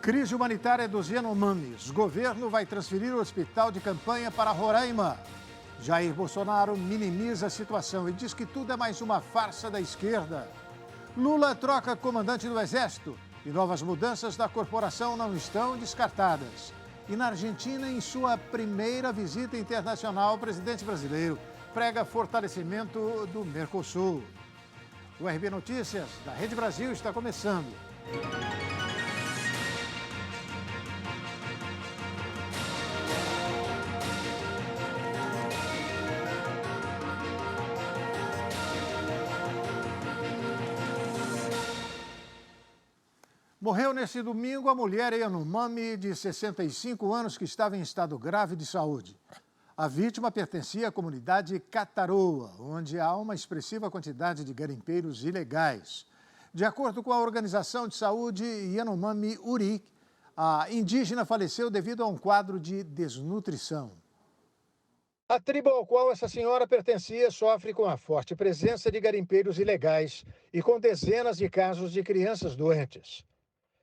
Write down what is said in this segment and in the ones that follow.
Crise humanitária dos Yanomamis. Governo vai transferir o hospital de campanha para Roraima. Jair Bolsonaro minimiza a situação e diz que tudo é mais uma farsa da esquerda. Lula troca comandante do Exército e novas mudanças da corporação não estão descartadas. E na Argentina, em sua primeira visita internacional, o presidente brasileiro prega fortalecimento do Mercosul. O RB Notícias da Rede Brasil está começando. Morreu neste domingo a mulher Yanomami, de 65 anos, que estava em estado grave de saúde. A vítima pertencia à comunidade Cataroa, onde há uma expressiva quantidade de garimpeiros ilegais. De acordo com a Organização de Saúde Yanomami Uri, a indígena faleceu devido a um quadro de desnutrição. A tribo ao qual essa senhora pertencia sofre com a forte presença de garimpeiros ilegais e com dezenas de casos de crianças doentes.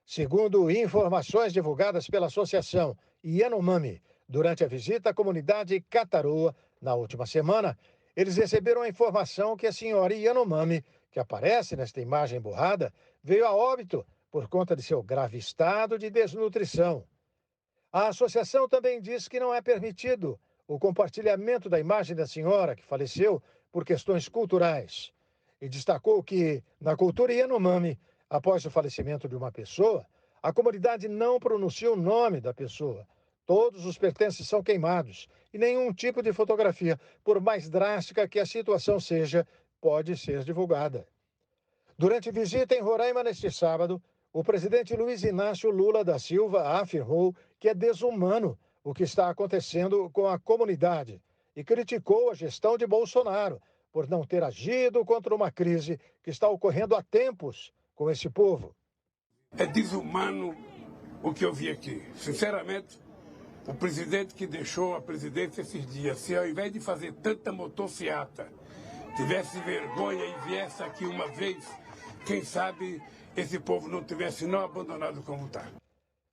Segundo informações divulgadas pela Associação Yanomami, durante a visita à comunidade Cataroa, na última semana, eles receberam a informação que a senhora Yanomami, que aparece nesta imagem borrada, veio a óbito por conta de seu grave estado de desnutrição. A associação também diz que não é permitido o compartilhamento da imagem da senhora, que faleceu por questões culturais, e destacou que, na cultura Yanomami, após o falecimento de uma pessoa, a comunidade não pronuncia o nome da pessoa. Todos os pertences são queimados e nenhum tipo de fotografia, por mais drástica que a situação seja, pode ser divulgada. Durante visita em Roraima neste sábado, o presidente Luiz Inácio Lula da Silva afirmou que é desumano o que está acontecendo com a comunidade e criticou a gestão de Bolsonaro por não ter agido contra uma crise que está ocorrendo há tempos com esse povo. É desumano o que eu vi aqui. Sinceramente, o presidente que deixou a presidência esses dias, se ao invés de fazer tanta motociata, tivesse vergonha e viesse aqui uma vez, quem sabe esse povo não tivesse não abandonado como está.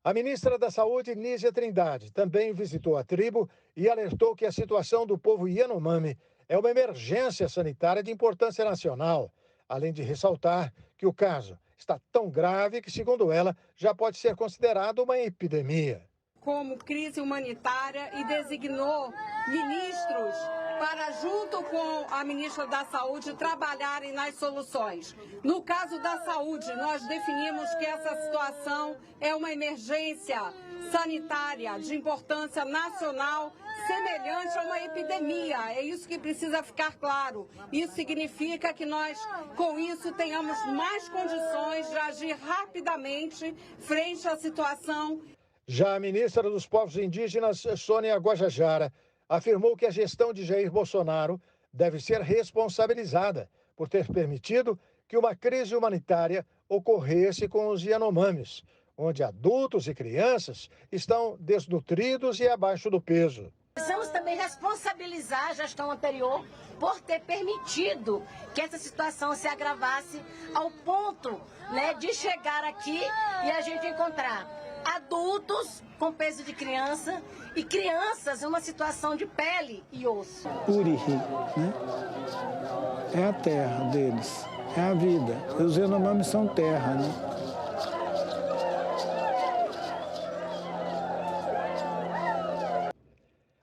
A ministra da Saúde, Nízia Trindade, também visitou a tribo e alertou que a situação do povo Yanomami é uma emergência sanitária de importância nacional, além de ressaltar que o caso está tão grave que, segundo ela, já pode ser considerado uma epidemia. Como crise humanitária e designou ministros para, junto com a ministra da Saúde, trabalharem nas soluções. No caso da saúde, nós definimos que essa situação é uma emergência sanitária de importância nacional, semelhante a uma epidemia. É isso que precisa ficar claro. Isso significa que nós, com isso, tenhamos mais condições de agir rapidamente frente à situação. Já a ministra dos Povos Indígenas, Sônia Guajajara, afirmou que a gestão de Jair Bolsonaro deve ser responsabilizada por ter permitido que uma crise humanitária ocorresse com os Yanomamis, onde adultos e crianças estão desnutridos e abaixo do peso. Precisamos também responsabilizar a gestão anterior por ter permitido que essa situação se agravasse ao ponto, de chegar aqui e a gente encontrar adultos com peso de criança e crianças em uma situação de pele e osso. Urihi, é a terra deles, é a vida. Os Yanomamis são terra,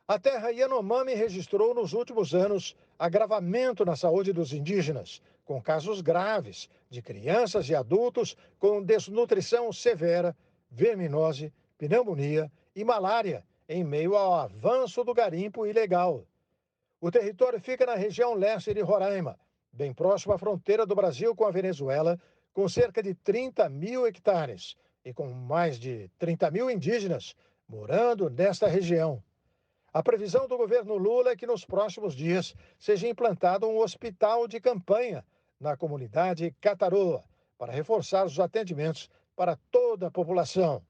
A terra Yanomami registrou nos últimos anos agravamento na saúde dos indígenas, com casos graves de crianças e adultos com desnutrição severa, verminose, pneumonia e malária, em meio ao avanço do garimpo ilegal. O território fica na região leste de Roraima, bem próximo à fronteira do Brasil com a Venezuela, com cerca de 30 mil hectares e com mais de 30 mil indígenas morando nesta região. A previsão do governo Lula é que nos próximos dias seja implantado um hospital de campanha na comunidade Cataroa, para reforçar os atendimentos para toda a população.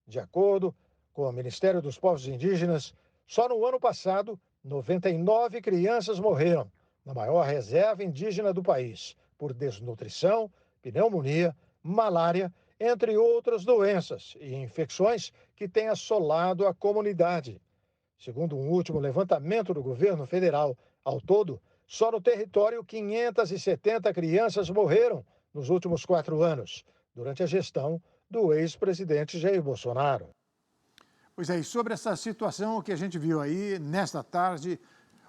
De acordo com o Ministério dos Povos Indígenas, só no ano passado, 99 crianças morreram na maior reserva indígena do país, por desnutrição, pneumonia, malária entre outras doenças e infecções que têm assolado a comunidade. Segundo um último levantamento do governo federal, ao todo, só no território 570 crianças morreram nos últimos 4 anos, durante a gestão do ex-presidente Jair Bolsonaro. Pois é, e sobre essa situação que a gente viu aí, nesta tarde,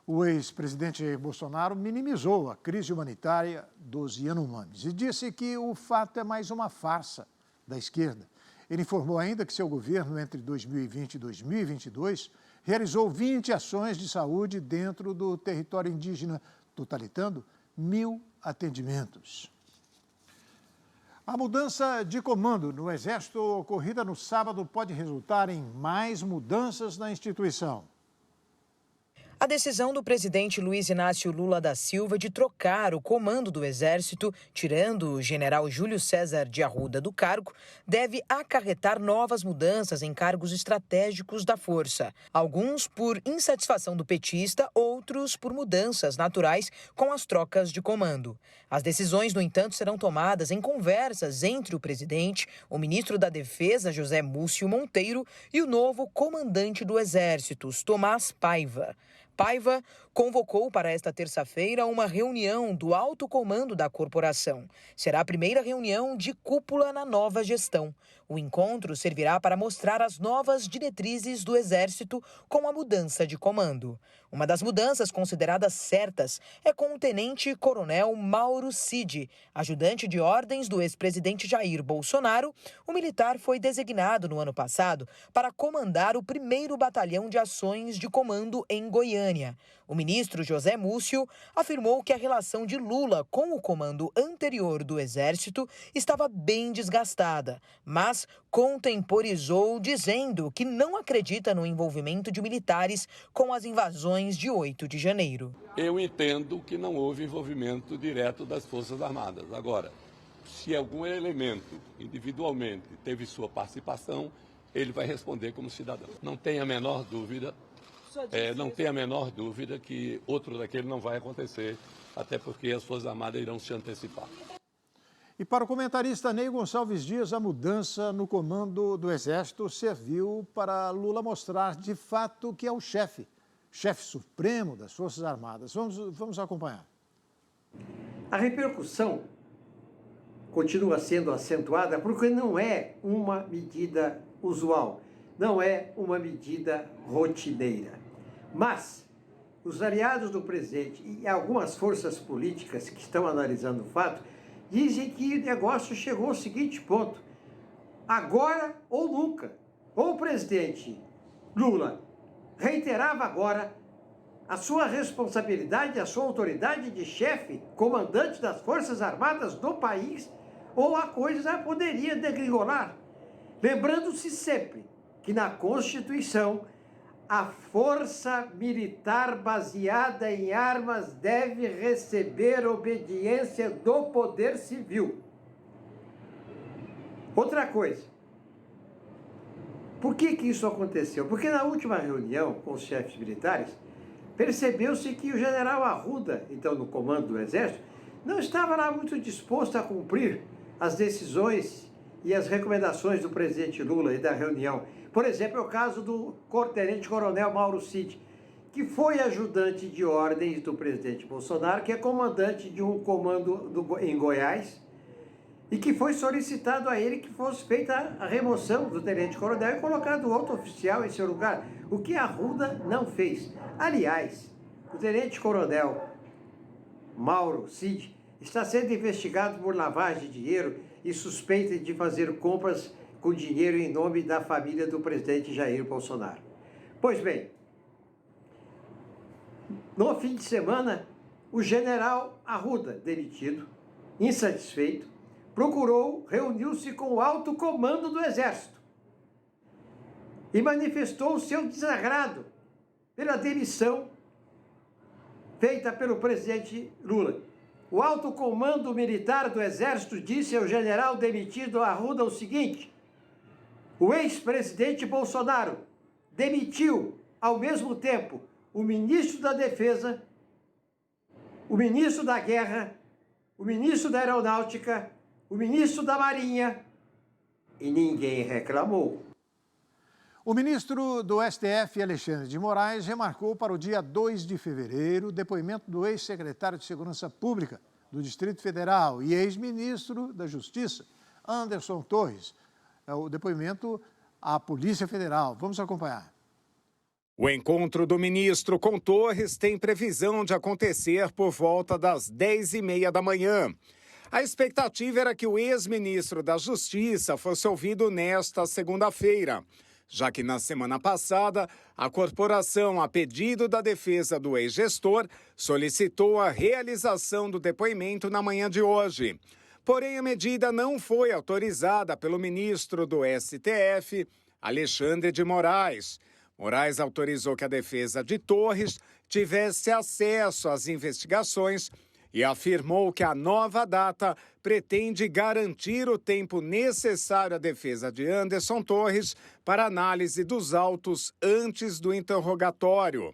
o ex-presidente Jair Bolsonaro minimizou a crise humanitária dos Yanomamis e disse que o fato é mais uma farsa da esquerda. Ele informou ainda que seu governo, entre 2020 e 2022, realizou 20 ações de saúde dentro do território indígena, totalizando 1.000 atendimentos. A mudança de comando no Exército ocorrida no sábado pode resultar em mais mudanças na instituição. A decisão do presidente Luiz Inácio Lula da Silva de trocar o comando do Exército, tirando o general Júlio César de Arruda do cargo, deve acarretar novas mudanças em cargos estratégicos da Força. Alguns por insatisfação do petista, outros por mudanças naturais com as trocas de comando. As decisões, no entanto, serão tomadas em conversas entre o presidente, o ministro da Defesa, José Múcio Monteiro, e o novo comandante do Exército, Tomás Paiva. Paiva convocou para esta terça-feira uma reunião do alto comando da corporação. Será a primeira reunião de cúpula na nova gestão. O encontro servirá para mostrar as novas diretrizes do Exército com a mudança de comando. Uma das mudanças consideradas certas é com o tenente-coronel Mauro Cid, ajudante de ordens do ex-presidente Jair Bolsonaro. O militar foi designado no ano passado para comandar o 1º Batalhão de Ações de Comando em Goiânia. O ministro José Múcio afirmou que a relação de Lula com o comando anterior do Exército estava bem desgastada, mas contemporizou dizendo que não acredita no envolvimento de militares com as invasões de 8 de janeiro. Eu entendo que não houve envolvimento direto das Forças Armadas. Agora, se algum elemento individualmente teve sua participação, ele vai responder como cidadão. Não tenha a menor dúvida. Não tem a menor dúvida que outro daquele não vai acontecer, até porque as Forças Armadas irão se antecipar. E para o comentarista Ney Gonçalves Dias, a mudança no comando do Exército serviu para Lula mostrar de fato que é o chefe supremo das Forças Armadas. Vamos acompanhar. A repercussão continua sendo acentuada porque não é uma medida usual. Não é uma medida rotineira. Mas os aliados do presidente e algumas forças políticas que estão analisando o fato dizem que o negócio chegou ao seguinte ponto: agora ou nunca. Ou o presidente Lula reiterava agora a sua responsabilidade, a sua autoridade de chefe, comandante das Forças Armadas do país, ou a coisa poderia degringolar. Lembrando-se sempre que na Constituição a força militar baseada em armas deve receber obediência do poder civil. Outra coisa, por que isso aconteceu? Porque na última reunião com os chefes militares, percebeu-se que o general Arruda, então no comando do Exército, não estava lá muito disposto a cumprir as decisões e as recomendações do presidente Lula e da reunião. Por exemplo, é o caso do tenente-coronel Mauro Cid, que foi ajudante de ordens do presidente Bolsonaro, que é comandante de um comando em Goiás, e que foi solicitado a ele que fosse feita a remoção do tenente-coronel e colocado outro oficial em seu lugar, o que Arruda não fez. Aliás, o tenente-coronel Mauro Cid está sendo investigado por lavagem de dinheiro e suspeita de fazer compras com dinheiro em nome da família do presidente Jair Bolsonaro. Pois bem, no fim de semana, o general Arruda, demitido, insatisfeito, reuniu-se com o alto comando do Exército e manifestou o seu desagrado pela demissão feita pelo presidente Lula. O alto comando militar do Exército disse ao general demitido Arruda o seguinte: o ex-presidente Bolsonaro demitiu, ao mesmo tempo, o ministro da Defesa, o ministro da Guerra, o ministro da Aeronáutica, o ministro da Marinha e ninguém reclamou. O ministro do STF, Alexandre de Moraes, remarcou para o dia 2 de fevereiro o depoimento do ex-secretário de Segurança Pública do Distrito Federal e ex-ministro da Justiça, Anderson Torres. É o depoimento à Polícia Federal. Vamos acompanhar. O encontro do ministro com Torres tem previsão de acontecer por volta das 10h30 da manhã. A expectativa era que o ex-ministro da Justiça fosse ouvido nesta segunda-feira, já que na semana passada, a corporação, a pedido da defesa do ex-gestor, solicitou a realização do depoimento na manhã de hoje. Porém, a medida não foi autorizada pelo ministro do STF, Alexandre de Moraes. Moraes autorizou que a defesa de Torres tivesse acesso às investigações e afirmou que a nova data pretende garantir o tempo necessário à defesa de Anderson Torres para análise dos autos antes do interrogatório.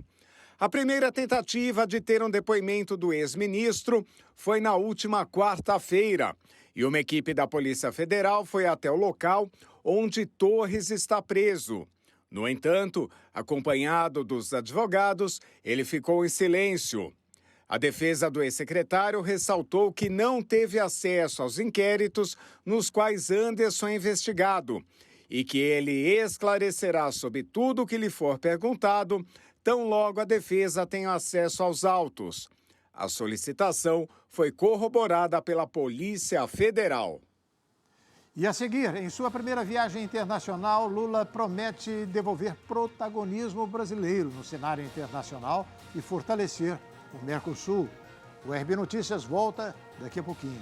A primeira tentativa de ter um depoimento do ex-ministro foi na última quarta-feira e uma equipe da Polícia Federal foi até o local onde Torres está preso. No entanto, acompanhado dos advogados, ele ficou em silêncio. A defesa do ex-secretário ressaltou que não teve acesso aos inquéritos nos quais Anderson é investigado e que ele esclarecerá sobre tudo o que lhe for perguntado, tão logo a defesa tenha acesso aos autos. A solicitação foi corroborada pela Polícia Federal. E a seguir, em sua primeira viagem internacional, Lula promete devolver protagonismo brasileiro no cenário internacional e fortalecer o Mercosul. O RB Notícias volta daqui a pouquinho.